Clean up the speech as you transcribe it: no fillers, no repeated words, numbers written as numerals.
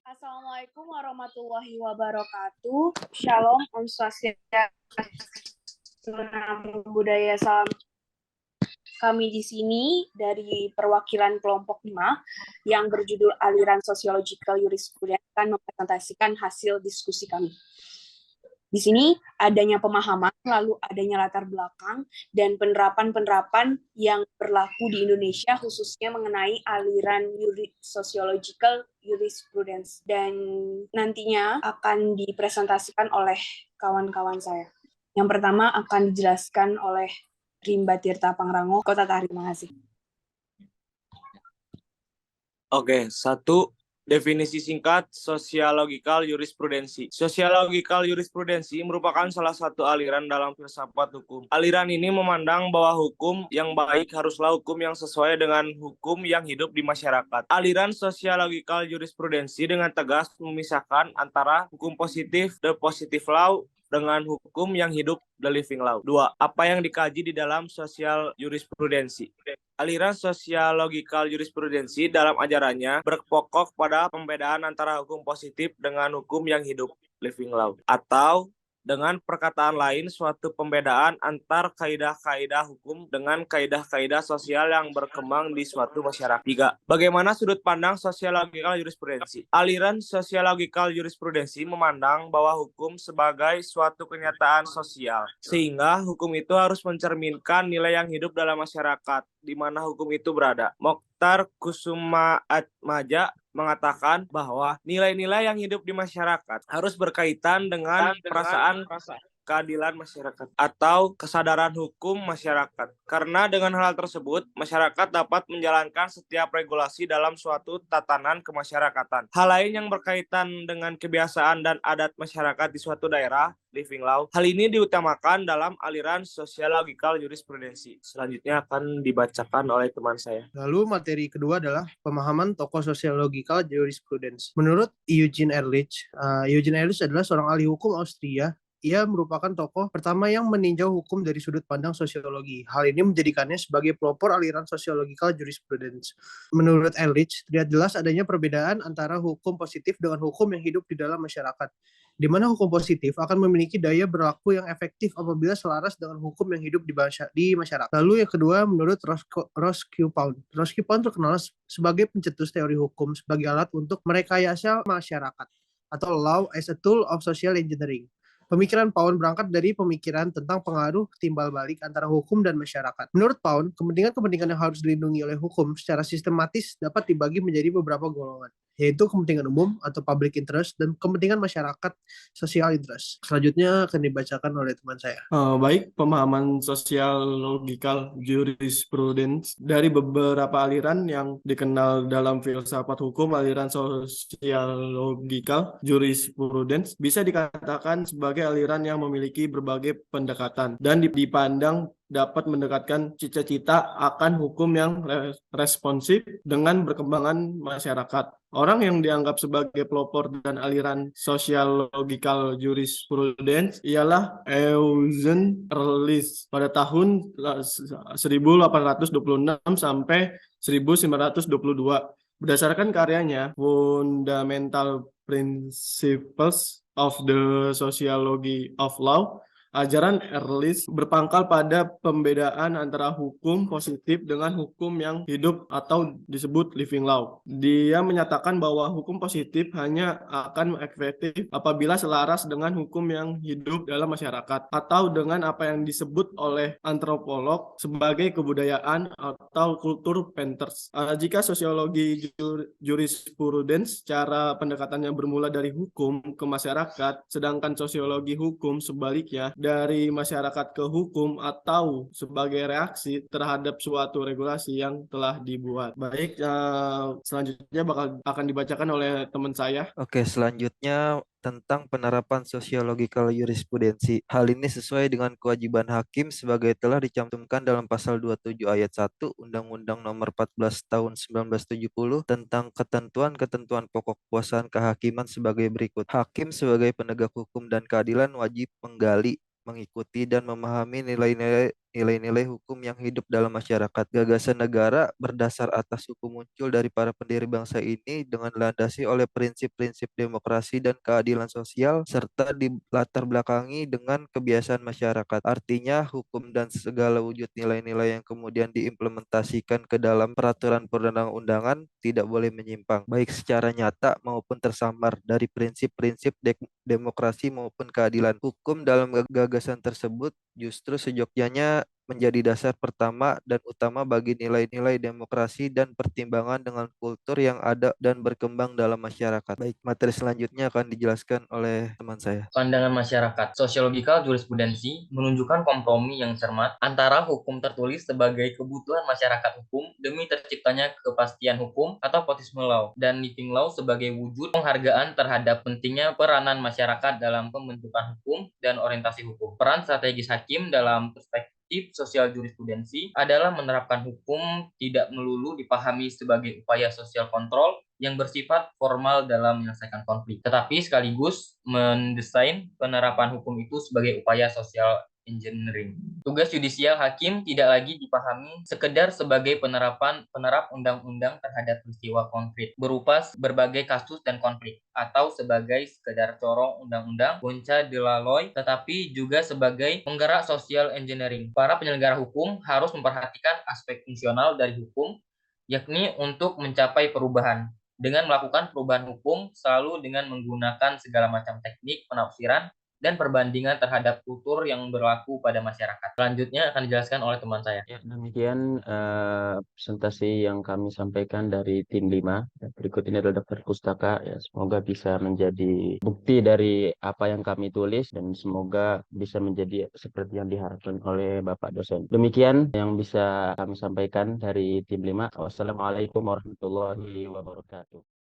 Assalamualaikum warahmatullahi wabarakatuh. Shalom, Om Swastiastu, Namo Buddhaya, salam. Kami di sini dari perwakilan kelompok 5 yang berjudul Aliran Sosiological Jurisprudence akan mempresentasikan hasil diskusi kami. Di sini adanya pemahaman, lalu adanya latar belakang, dan penerapan-penerapan yang berlaku di Indonesia, khususnya mengenai aliran sociological jurisprudence. Dan nantinya akan dipresentasikan oleh kawan-kawan saya. Yang pertama akan dijelaskan oleh Rimba Tirta Pangrango, Kota Tahri. Terima kasih. Oke, 1. Definisi singkat sosiologikal jurisprudensi. Sosiologikal jurisprudensi merupakan salah satu aliran dalam filsafat hukum. Aliran ini memandang bahwa hukum yang baik haruslah hukum yang sesuai dengan hukum yang hidup di masyarakat. Aliran sosiologikal jurisprudensi dengan tegas memisahkan antara hukum positif, the positive law, dengan hukum yang hidup, the living law. 2. Apa yang dikaji di dalam sosial jurisprudensi. Aliran sosiologikal jurisprudensi dalam ajarannya berpokok pada pembedaan antara hukum positif dengan hukum yang hidup, living law, atau dengan perkataan lain suatu pembedaan antar kaidah-kaidah hukum dengan kaidah-kaidah sosial yang berkembang di suatu masyarakat. 3. Bagaimana sudut pandang sosiologikal jurisprudensi? Aliran sosiologikal jurisprudensi memandang bahwa hukum sebagai suatu kenyataan sosial, sehingga hukum itu harus mencerminkan nilai yang hidup dalam masyarakat di mana hukum itu berada. Mokhtar Kusumaatmadja mengatakan bahwa nilai-nilai yang hidup di masyarakat harus berkaitan dengan perasaan keadilan masyarakat atau kesadaran hukum masyarakat. Karena dengan hal tersebut, masyarakat dapat menjalankan setiap regulasi dalam suatu tatanan kemasyarakatan. Hal lain yang berkaitan dengan kebiasaan dan adat masyarakat di suatu daerah, living law. Hal ini diutamakan dalam aliran sosiologikal jurisprudensi. Selanjutnya akan dibacakan oleh teman saya. Lalu materi kedua adalah pemahaman tokoh sosiologikal jurisprudence. Menurut Eugene Ehrlich adalah seorang ahli hukum Austria. Ia merupakan tokoh pertama yang meninjau hukum dari sudut pandang sosiologi. Hal ini menjadikannya sebagai pelopor aliran sosiologikal jurisprudence. Menurut Ehrlich, terlihat jelas adanya perbedaan antara hukum positif dengan hukum yang hidup di dalam masyarakat, di mana hukum positif akan memiliki daya berlaku yang efektif apabila selaras dengan hukum yang hidup di masyarakat. Lalu yang kedua, menurut Roscoe-Pound terkenal sebagai pencetus teori hukum sebagai alat untuk merekayasa masyarakat, atau law as a tool of social engineering. Pemikiran Pound berangkat dari pemikiran tentang pengaruh timbal balik antara hukum dan masyarakat. Menurut Pound, kepentingan-kepentingan yang harus dilindungi oleh hukum secara sistematis dapat dibagi menjadi beberapa golongan, yaitu kepentingan umum atau public interest dan kepentingan masyarakat social interest. Selanjutnya akan dibacakan oleh teman saya. Baik, pemahaman sosiologikal jurisprudence dari beberapa aliran yang dikenal dalam filsafat hukum. Aliran sosiologikal jurisprudence bisa dikatakan sebagai aliran yang memiliki berbagai pendekatan dan dipandang dapat mendekatkan cita-cita akan hukum yang responsif dengan berkembangan masyarakat. Orang yang dianggap sebagai pelopor dan aliran sosiologikal jurisprudence ialah Eugene Ehrlich pada tahun 1826 sampai 1922. Berdasarkan karyanya Fundamental Principles of the Sociology of Law, ajaran Ehrlich berpangkal pada pembedaan antara hukum positif dengan hukum yang hidup atau disebut living law. Dia menyatakan bahwa hukum positif hanya akan efektif apabila selaras dengan hukum yang hidup dalam masyarakat atau dengan apa yang disebut oleh antropolog sebagai kebudayaan atau kultur Panthers. Jika sosiologi jurisprudence, cara pendekatannya bermula dari hukum ke masyarakat, sedangkan sosiologi hukum sebaliknya dari masyarakat ke hukum atau sebagai reaksi terhadap suatu regulasi yang telah dibuat. Baik, selanjutnya akan dibacakan oleh teman saya. Oke, selanjutnya tentang penerapan sosiologikal jurisprudensi. Hal ini sesuai dengan kewajiban hakim sebagai telah dicantumkan dalam pasal 27 ayat 1 Undang-Undang Nomor 14 Tahun 1970 tentang ketentuan-ketentuan pokok kekuasaan kehakiman sebagai berikut. Hakim sebagai penegak hukum dan keadilan wajib menggali, mengikuti, dan memahami nilai-nilai hukum yang hidup dalam masyarakat. Gagasan negara berdasar atas hukum muncul dari para pendiri bangsa ini dengan dilandasi oleh prinsip-prinsip demokrasi dan keadilan sosial serta dilatar belakangi dengan kebiasaan masyarakat. Artinya, hukum dan segala wujud nilai-nilai yang kemudian diimplementasikan ke dalam peraturan perundang-undangan tidak boleh menyimpang, baik secara nyata maupun tersamar dari prinsip-prinsip demokrasi maupun keadilan. Hukum dalam gagasan tersebut justru sejoknya menjadi dasar pertama dan utama bagi nilai-nilai demokrasi dan pertimbangan dengan kultur yang ada dan berkembang dalam masyarakat. Baik, materi selanjutnya akan dijelaskan oleh teman saya. Pandangan masyarakat. Sosiologikal jurisprudensi menunjukkan kompromi yang cermat antara hukum tertulis sebagai kebutuhan masyarakat hukum demi terciptanya kepastian hukum atau potisme law, dan living law sebagai wujud penghargaan terhadap pentingnya peranan masyarakat dalam pembentukan hukum dan orientasi hukum. Peran strategis hakim dalam perspektif sosial jurisprudensi adalah menerapkan hukum tidak melulu dipahami sebagai upaya sosial kontrol yang bersifat formal dalam menyelesaikan konflik, tetapi sekaligus mendesain penerapan hukum itu sebagai upaya sosial engineering. Tugas yudisial hakim tidak lagi dipahami sekedar sebagai penerap undang-undang terhadap peristiwa konkret berupa berbagai kasus dan konflik, atau sebagai sekedar corong undang-undang bonca de la loi, tetapi juga sebagai penggerak social engineering. Para penyelenggara hukum harus memperhatikan aspek fungsional dari hukum, yakni untuk mencapai perubahan. Dengan melakukan perubahan hukum selalu dengan menggunakan segala macam teknik penafsiran dan perbandingan terhadap kultur yang berlaku pada masyarakat. Selanjutnya akan dijelaskan oleh teman saya. Ya, demikian presentasi yang kami sampaikan dari tim 5. Berikut ini adalah daftar pustaka. Ya, semoga bisa menjadi bukti dari apa yang kami tulis dan semoga bisa menjadi seperti yang diharapkan oleh Bapak dosen. Demikian yang bisa kami sampaikan dari tim 5. Wassalamualaikum warahmatullahi wabarakatuh.